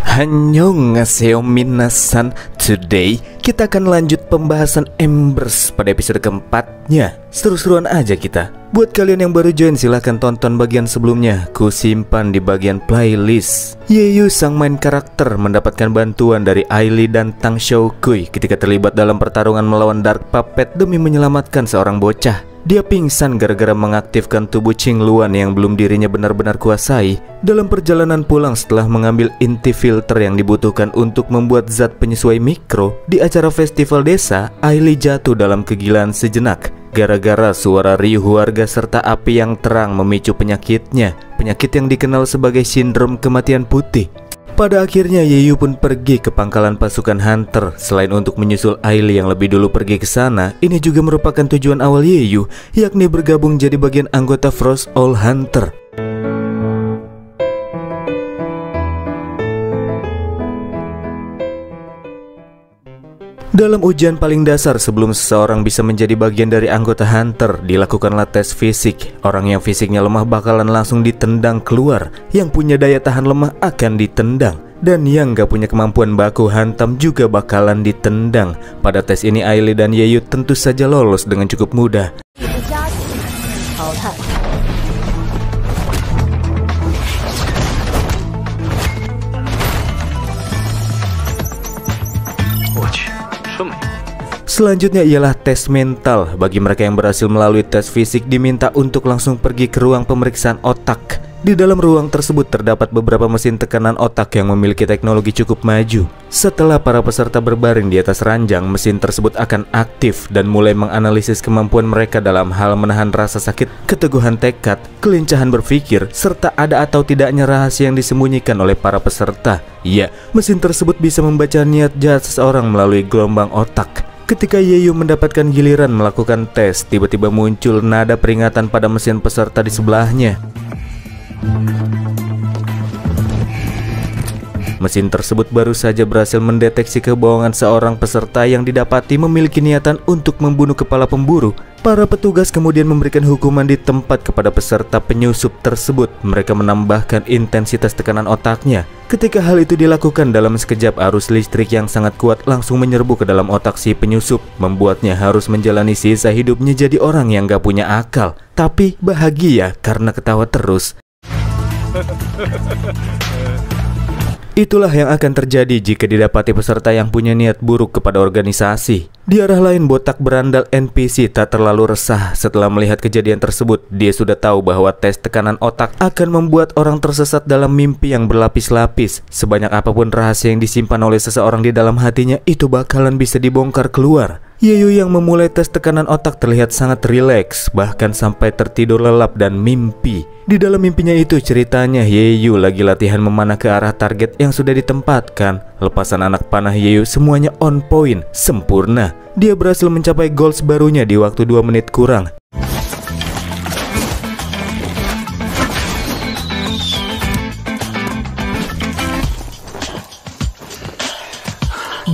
Annyeonghaseyo minasan. Today kita akan lanjut pembahasan Embers pada episode keempatnya. Seru-seruan aja kita. Buat kalian yang baru join silahkan tonton bagian sebelumnya. Ku simpan di bagian playlist. Yeyu sang main karakter mendapatkan bantuan dari Ailey dan Tang Xiaokui ketika terlibat dalam pertarungan melawan Dark Puppet demi menyelamatkan seorang bocah. Dia pingsan gara-gara mengaktifkan tubuh Qingluan yang belum dirinya benar-benar kuasai. Dalam perjalanan pulang setelah mengambil inti filter yang dibutuhkan untuk membuat zat penyesuai mikro di acara festival desa, Ailey jatuh dalam kegilaan sejenak gara-gara suara riuh warga serta api yang terang memicu penyakitnya, penyakit yang dikenal sebagai sindrom kematian putih. Pada akhirnya Yeyu pun pergi ke pangkalan pasukan Hunter. Selain untuk menyusul Ailey yang lebih dulu pergi ke sana, ini juga merupakan tujuan awal Yeyu, yakni bergabung jadi bagian anggota Frost All Hunter. Dalam ujian paling dasar sebelum seseorang bisa menjadi bagian dari anggota Hunter, dilakukanlah tes fisik. Orang yang fisiknya lemah bakalan langsung ditendang keluar, yang punya daya tahan lemah akan ditendang, dan yang gak punya kemampuan baku hantam juga bakalan ditendang. Pada tes ini Ailey dan Yeyu tentu saja lolos dengan cukup mudah. Selanjutnya ialah tes mental. Bagi mereka yang berhasil melalui tes fisik diminta untuk langsung pergi ke ruang pemeriksaan otak. Di dalam ruang tersebut terdapat beberapa mesin tekanan otak yang memiliki teknologi cukup maju. Setelah para peserta berbaring di atas ranjang, mesin tersebut akan aktif dan mulai menganalisis kemampuan mereka dalam hal menahan rasa sakit, keteguhan tekad, kelincahan berpikir, serta ada atau tidaknya rahasia yang disembunyikan oleh para peserta. Ya, mesin tersebut bisa membaca niat jahat seseorang melalui gelombang otak. Ketika Yeyu mendapatkan giliran melakukan tes, tiba-tiba muncul nada peringatan pada mesin peserta di sebelahnya. Mesin tersebut baru saja berhasil mendeteksi kebohongan seorang peserta yang didapati memiliki niatan untuk membunuh kepala pemburu. Para petugas kemudian memberikan hukuman di tempat kepada peserta penyusup tersebut. Mereka menambahkan intensitas tekanan otaknya. Ketika hal itu dilakukan dalam sekejap, arus listrik yang sangat kuat langsung menyerbu ke dalam otak si penyusup, membuatnya harus menjalani sisa hidupnya jadi orang yang gak punya akal, tapi bahagia karena ketawa terus. Itulah yang akan terjadi jika didapati peserta yang punya niat buruk kepada organisasi. Di arah lain, botak berandal NPC tak terlalu resah setelah melihat kejadian tersebut. Dia sudah tahu bahwa tes tekanan otak akan membuat orang tersesat dalam mimpi yang berlapis-lapis. Sebanyak apapun rahasia yang disimpan oleh seseorang di dalam hatinya, itu bakalan bisa dibongkar keluar. Yeyu yang memulai tes tekanan otak terlihat sangat rileks, bahkan sampai tertidur lelap dan mimpi. Di dalam mimpinya itu ceritanya Yeyu lagi latihan memanah ke arah target yang sudah ditempatkan. Lepasan anak panah Yeyu semuanya on point, sempurna. Dia berhasil mencapai goals barunya di waktu 2 menit kurang.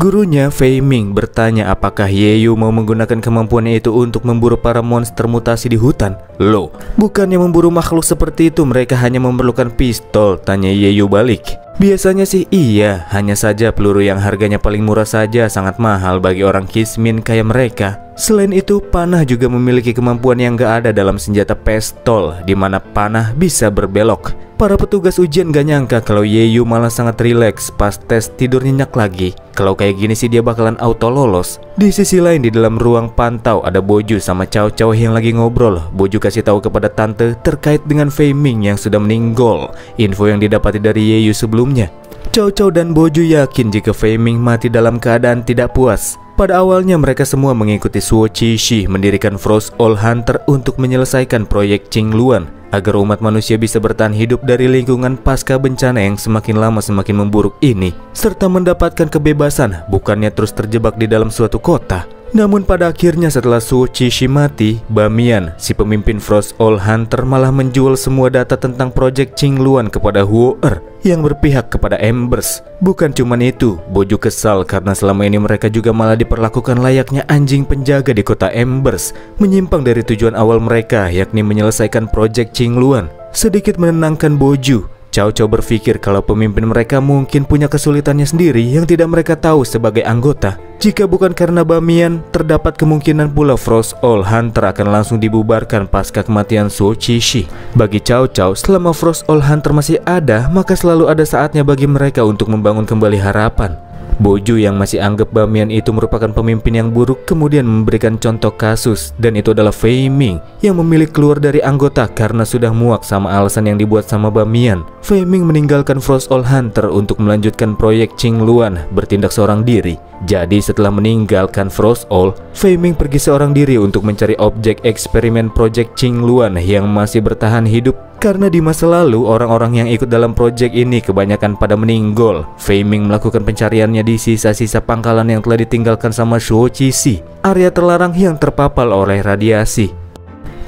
Gurunya, Fei Ming, bertanya apakah Yeyu mau menggunakan kemampuannya itu untuk memburu para monster mutasi di hutan. Loh, bukannya memburu makhluk seperti itu mereka hanya memerlukan pistol, tanya Yeyu balik. Biasanya sih iya, hanya saja peluru yang harganya paling murah saja sangat mahal bagi orang Kismin kayak mereka. Selain itu, panah juga memiliki kemampuan yang gak ada dalam senjata pistol, di mana panah bisa berbelok. Para petugas ujian gak nyangka kalau Yeyu malah sangat rileks pas tes tidur nyenyak lagi. Kalau kayak gini sih dia bakalan auto lolos. Di sisi lain di dalam ruang pantau ada Boju sama Cao Cao yang lagi ngobrol. Boju kasih tahu kepada tante terkait dengan Fei Ming yang sudah meninggal. Info yang didapati dari Yeyu sebelumnya. Cao Cao dan Boju yakin jika Fei Ming mati dalam keadaan tidak puas. Pada awalnya mereka semua mengikuti Suo Qishi mendirikan Frost All Hunter untuk menyelesaikan proyek Qingluan agar umat manusia bisa bertahan hidup dari lingkungan pasca bencana yang semakin lama semakin memburuk ini, serta mendapatkan kebebasan, bukannya terus terjebak di dalam suatu kota. Namun pada akhirnya setelah Suo Qishi mati, Bamian, si pemimpin Frost All Hunter, malah menjual semua data tentang proyek Qingluan kepada Huo-er yang berpihak kepada Embers. Bukan cuman itu, Boju kesal karena selama ini mereka juga malah diperlakukan layaknya anjing penjaga di kota Embers, menyimpang dari tujuan awal mereka yakni menyelesaikan proyek Qingluan. Sedikit menenangkan Boju, Cao Cao berpikir kalau pemimpin mereka mungkin punya kesulitannya sendiri yang tidak mereka tahu sebagai anggota. Jika bukan karena Bamiyan, terdapat kemungkinan pula Frost Owl Hunter akan langsung dibubarkan pasca kematian Su Qishi. Bagi Cao Cao, selama Frost Owl Hunter masih ada, maka selalu ada saatnya bagi mereka untuk membangun kembali harapan. Boju yang masih anggap Bamiyan itu merupakan pemimpin yang buruk kemudian memberikan contoh kasus, dan itu adalah Fei Ming yang memilih keluar dari anggota karena sudah muak sama alasan yang dibuat sama Bamiyan. Fei Ming meninggalkan Frost Owl Hunter untuk melanjutkan proyek Qing Luan bertindak seorang diri. Jadi setelah meninggalkan Frost Owl, Fei Ming pergi seorang diri untuk mencari objek eksperimen proyek Qing Luan yang masih bertahan hidup. Karena di masa lalu orang-orang yang ikut dalam proyek ini kebanyakan pada meninggal. Fei Ming melakukan pencariannya di sisa-sisa pangkalan yang telah ditinggalkan sama Su Qishi, area terlarang yang terpapar oleh radiasi.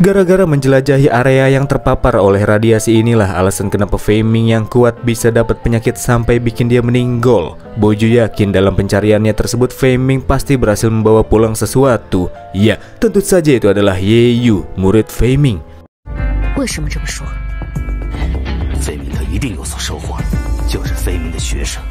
Gara-gara menjelajahi area yang terpapar oleh radiasi inilah alasan kenapa Fei Ming yang kuat bisa dapat penyakit sampai bikin dia meninggal. Boju yakin dalam pencariannya tersebut Fei Ming pasti berhasil membawa pulang sesuatu. Ya, tentu saja itu adalah Ye Yu, murid Fei Ming. 为什么这么说？费明他一定有所收获，就是费明的学生。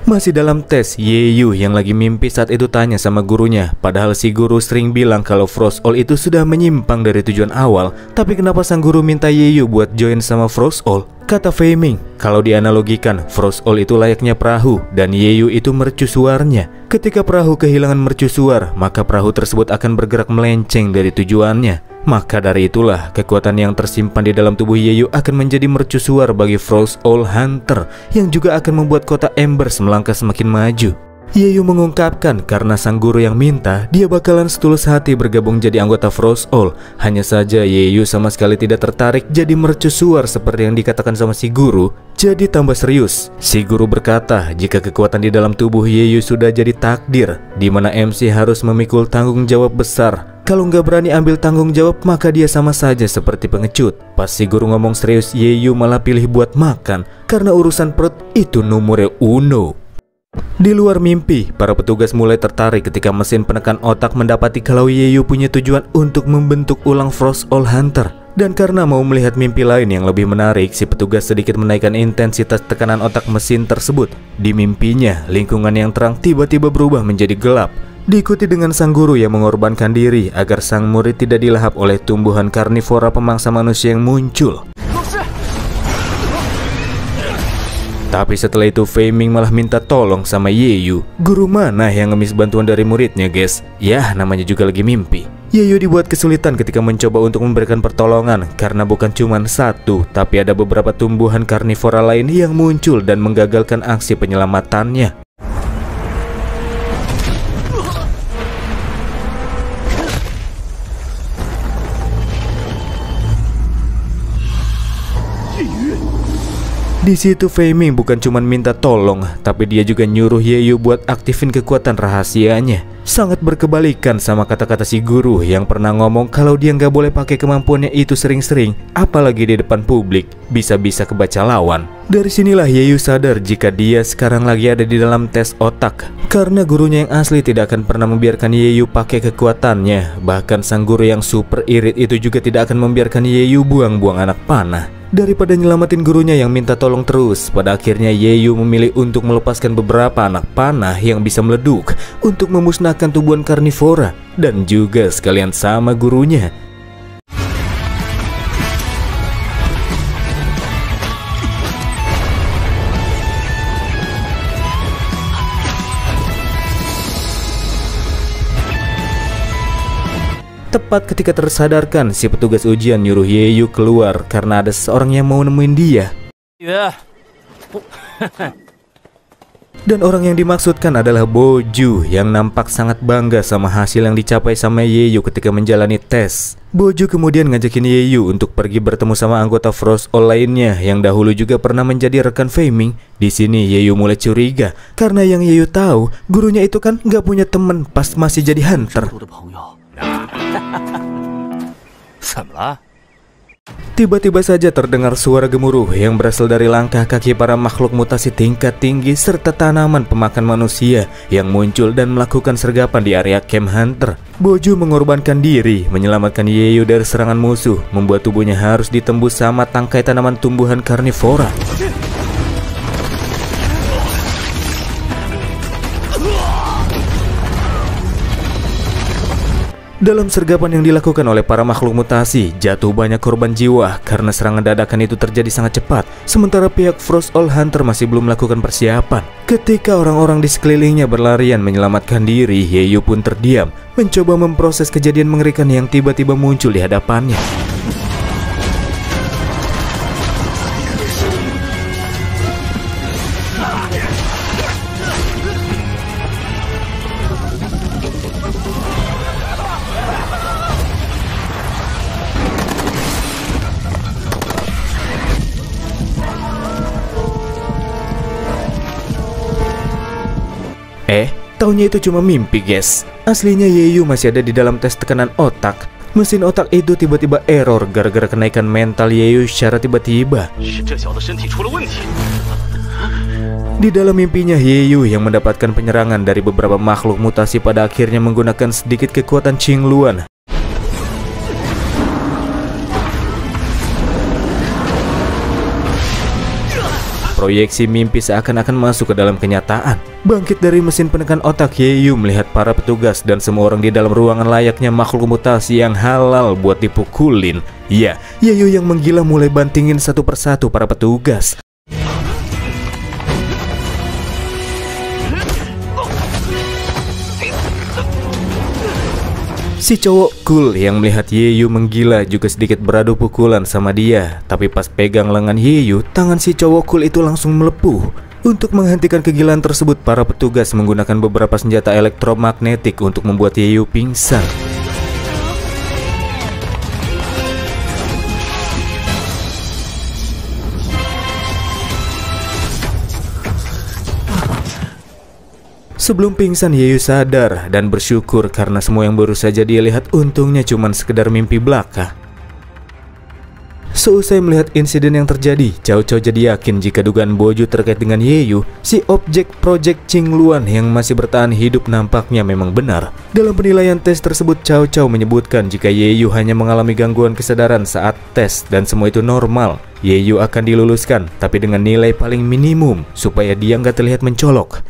Masih dalam tes, Ye Yu yang lagi mimpi saat itu tanya sama gurunya. Padahal si guru sering bilang kalau Frost Owl itu sudah menyimpang dari tujuan awal. Tapi kenapa sang guru minta Ye Yu buat join sama Frost Owl? Kata Fei Ming, kalau dianalogikan, Frost Owl itu layaknya perahu dan Ye Yu itu mercusuarnya. Ketika perahu kehilangan mercusuar, maka perahu tersebut akan bergerak melenceng dari tujuannya. Maka dari itulah kekuatan yang tersimpan di dalam tubuh Ye Yu akan menjadi mercusuar bagi Frost Owl Hunter yang juga akan membuat kota Embers melangkah semakin maju. Ye Yu mengungkapkan karena sang guru yang minta, dia bakalan setulus hati bergabung jadi anggota Frost Owl. Hanya saja Ye Yu sama sekali tidak tertarik jadi mercusuar seperti yang dikatakan sama si guru. Jadi tambah serius. Si guru berkata jika kekuatan di dalam tubuh Ye Yu sudah jadi takdir, di mana MC harus memikul tanggung jawab besar. Kalau nggak berani ambil tanggung jawab, maka dia sama saja seperti pengecut. Pas si guru ngomong serius, Ye Yu malah pilih buat makan karena urusan perut itu nomor uno. Di luar mimpi, para petugas mulai tertarik ketika mesin penekan otak mendapati kalau Ye Yu punya tujuan untuk membentuk ulang Frost Owl Hunter. Dan karena mau melihat mimpi lain yang lebih menarik, si petugas sedikit menaikkan intensitas tekanan otak mesin tersebut. Di mimpinya, lingkungan yang terang tiba-tiba berubah menjadi gelap. Diikuti dengan sang guru yang mengorbankan diri agar sang murid tidak dilahap oleh tumbuhan karnivora pemangsa manusia yang muncul. Tapi setelah itu Fei Ming malah minta tolong sama Ye Yu. Guru mana yang ngemis bantuan dari muridnya, guys? Yah, namanya juga lagi mimpi. Ye Yu dibuat kesulitan ketika mencoba untuk memberikan pertolongan karena bukan cuma satu, tapi ada beberapa tumbuhan karnivora lain yang muncul dan menggagalkan aksi penyelamatannya. Di situ Fei Ming bukan cuma minta tolong, tapi dia juga nyuruh Ye Yu buat aktifin kekuatan rahasianya. Sangat berkebalikan sama kata-kata si guru yang pernah ngomong kalau dia nggak boleh pakai kemampuannya itu sering-sering, apalagi di depan publik, bisa-bisa kebaca lawan. Dari sinilah Ye Yu sadar jika dia sekarang lagi ada di dalam tes otak, karena gurunya yang asli tidak akan pernah membiarkan Ye Yu pakai kekuatannya. Bahkan sang guru yang super irit itu juga tidak akan membiarkan Ye Yu buang-buang anak panah. Daripada nyelamatin gurunya yang minta tolong terus, pada akhirnya Ye Yu memilih untuk melepaskan beberapa anak panah yang bisa meleduk untuk memusnahkan tubuhan karnivora dan juga sekalian sama gurunya. Tepat ketika tersadarkan, si petugas ujian nyuruh Ye Yu keluar karena ada seseorang yang mau nemuin dia. Dan orang yang dimaksudkan adalah Boju yang nampak sangat bangga sama hasil yang dicapai sama Ye Yu ketika menjalani tes. Boju kemudian ngajakin Ye Yu untuk pergi bertemu sama anggota Frost Owl lainnya yang dahulu juga pernah menjadi rekan Fei Ming. Di sini Ye Yu mulai curiga karena yang Ye Yu tahu gurunya itu kan nggak punya temen pas masih jadi hunter. Tiba-tiba saja terdengar suara gemuruh yang berasal dari langkah kaki para makhluk mutasi tingkat tinggi serta tanaman pemakan manusia yang muncul dan melakukan sergapan di area Camp Hunter. Boju mengorbankan diri menyelamatkan Yeyu dari serangan musuh, membuat tubuhnya harus ditembus sama tangkai tanaman tumbuhan karnivora. Dalam sergapan yang dilakukan oleh para makhluk mutasi, jatuh banyak korban jiwa karena serangan dadakan itu terjadi sangat cepat. Sementara pihak Frost All Hunter masih belum melakukan persiapan. Ketika orang-orang di sekelilingnya berlarian menyelamatkan diri, Yeyu pun terdiam, mencoba memproses kejadian mengerikan yang tiba-tiba muncul di hadapannya. Taunya itu cuma mimpi, guys. Aslinya Yeyu masih ada di dalam tes tekanan otak. Mesin otak itu tiba-tiba error gara-gara kenaikan mental Yeyu secara tiba-tiba. Di dalam mimpinya, Yeyu yang mendapatkan penyerangan dari beberapa makhluk mutasi pada akhirnya menggunakan sedikit kekuatan Qingluan. Proyeksi mimpi seakan-akan masuk ke dalam kenyataan. Bangkit dari mesin penekan otak, Yeyu melihat para petugas dan semua orang di dalam ruangan layaknya makhluk mutasi yang halal buat dipukulin. Ya, Yeyu yang menggila mulai bantingin satu persatu para petugas. Si cowok cool yang melihat Yeyu menggila juga sedikit beradu pukulan sama dia. Tapi pas pegang lengan Yeyu, tangan si cowok cool itu langsung melepuh. Untuk menghentikan kegilaan tersebut, para petugas menggunakan beberapa senjata elektromagnetik untuk membuat Yeyu pingsan. Sebelum pingsan, Yeyu sadar dan bersyukur karena semua yang baru saja dia lihat untungnya cuma sekedar mimpi belaka. Seusai melihat insiden yang terjadi, Cao Cao jadi yakin jika dugaan Boju terkait dengan Yeyu, si objek Project Qingluan yang masih bertahan hidup nampaknya memang benar. Dalam penilaian tes tersebut, Cao Cao menyebutkan jika Yeyu hanya mengalami gangguan kesadaran saat tes dan semua itu normal. Yeyu akan diluluskan, tapi dengan nilai paling minimum supaya dia nggak terlihat mencolok.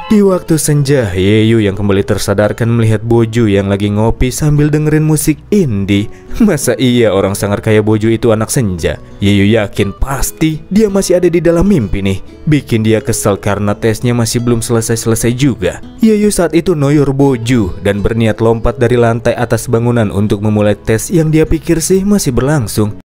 Di waktu senja, Yeyu yang kembali tersadarkan melihat Boju yang lagi ngopi sambil dengerin musik indie. Masa iya orang sangar kayak Boju itu anak senja? Yeyu yakin pasti dia masih ada di dalam mimpi nih. Bikin dia kesal karena tesnya masih belum selesai-selesai juga. Yeyu saat itu noyor Boju dan berniat lompat dari lantai atas bangunan untuk memulai tes yang dia pikir sih masih berlangsung.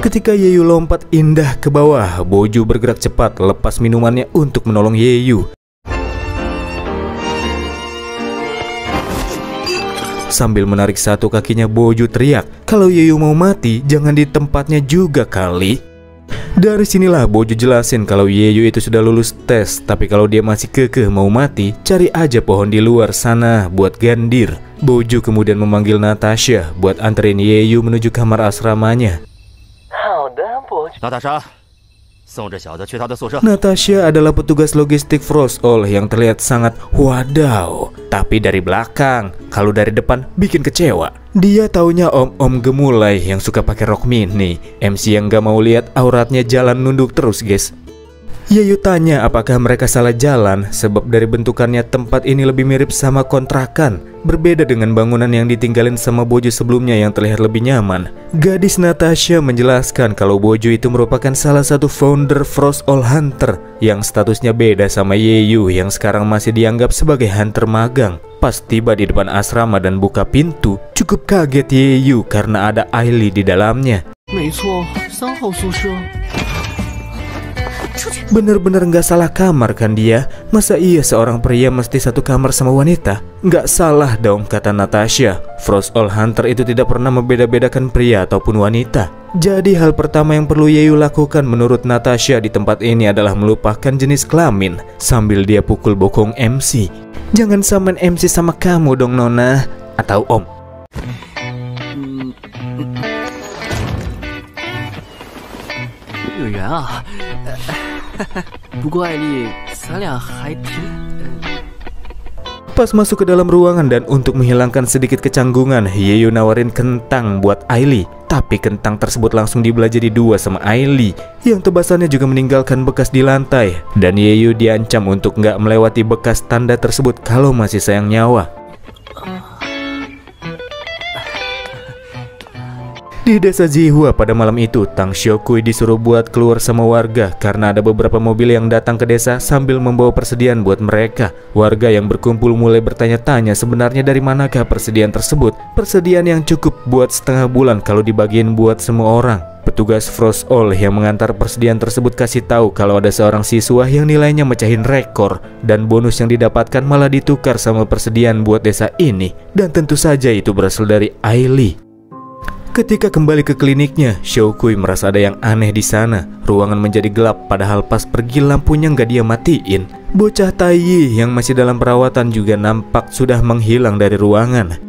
Ketika Yeyu lompat indah ke bawah, Boju bergerak cepat lepas minumannya untuk menolong Yeyu. Sambil menarik satu kakinya, Boju teriak, "Kalau Yeyu mau mati, jangan di tempatnya juga kali." Dari sinilah Boju jelasin kalau Yeyu itu sudah lulus tes, tapi kalau dia masih kekeh mau mati, cari aja pohon di luar sana buat gandir. Boju kemudian memanggil Natasha buat anterin Yeyu menuju kamar asramanya. Natasha adalah petugas logistik Frost All yang terlihat sangat wadaw, tapi dari belakang. Kalau dari depan bikin kecewa. Dia taunya om-om gemulai yang suka pakai rok mini, MC yang gak mau lihat auratnya jalan nunduk terus, guys. Yeyu tanya apakah mereka salah jalan, sebab dari bentukannya tempat ini lebih mirip sama kontrakan, berbeda dengan bangunan yang ditinggalin sama Boju sebelumnya yang terlihat lebih nyaman. Gadis Natasha menjelaskan kalau Boju itu merupakan salah satu founder Frost All Hunter yang statusnya beda sama Yeyu yang sekarang masih dianggap sebagai hunter magang. Pas tiba di depan asrama dan buka pintu, cukup kaget Yeyu karena ada Ailey di dalamnya. Bener-bener nggak salah kamar kan dia? Masa iya seorang pria mesti satu kamar sama wanita? Nggak salah dong, kata Natasha. Frost All Hunter itu tidak pernah membeda-bedakan pria ataupun wanita. Jadi hal pertama yang perlu Yeyu lakukan menurut Natasha di tempat ini adalah melupakan jenis kelamin sambil dia pukul bokong MC. Jangan samain MC sama kamu dong Nona atau Om. Pas masuk ke dalam ruangan dan untuk menghilangkan sedikit kecanggungan, Yeyu nawarin kentang buat Ailey. Tapi kentang tersebut langsung dibelah jadi dua sama Ailey, yang tebasannya juga meninggalkan bekas di lantai. Dan Yeyu diancam untuk nggak melewati bekas tanda tersebut kalau masih sayang nyawa. Di desa Jihua pada malam itu, Tang Xiaokui disuruh buat keluar sama warga karena ada beberapa mobil yang datang ke desa sambil membawa persediaan buat mereka. Warga yang berkumpul mulai bertanya-tanya sebenarnya dari manakah persediaan tersebut. Persediaan yang cukup buat setengah bulan kalau dibagiin buat semua orang. Petugas Frost All yang mengantar persediaan tersebut kasih tahu kalau ada seorang siswa yang nilainya mecahin rekor dan bonus yang didapatkan malah ditukar sama persediaan buat desa ini. Dan tentu saja itu berasal dari Ailey. Ketika kembali ke kliniknya, Xiaokui merasa ada yang aneh di sana. Ruangan menjadi gelap padahal pas pergi lampunya nggak dia matiin. Bocah Taiyi yang masih dalam perawatan juga nampak sudah menghilang dari ruangan.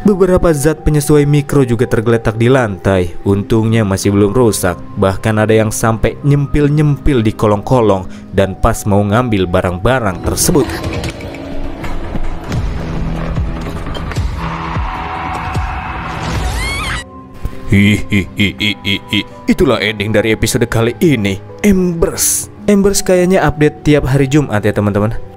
Beberapa zat penyesuai mikro juga tergeletak di lantai. Untungnya masih belum rusak. Bahkan ada yang sampai nyempil-nyempil di kolong-kolong dan pas mau ngambil barang-barang tersebut. Hihihihihi. Itulah ending dari episode kali ini. Embers kayaknya update tiap hari Jumat ya teman-teman.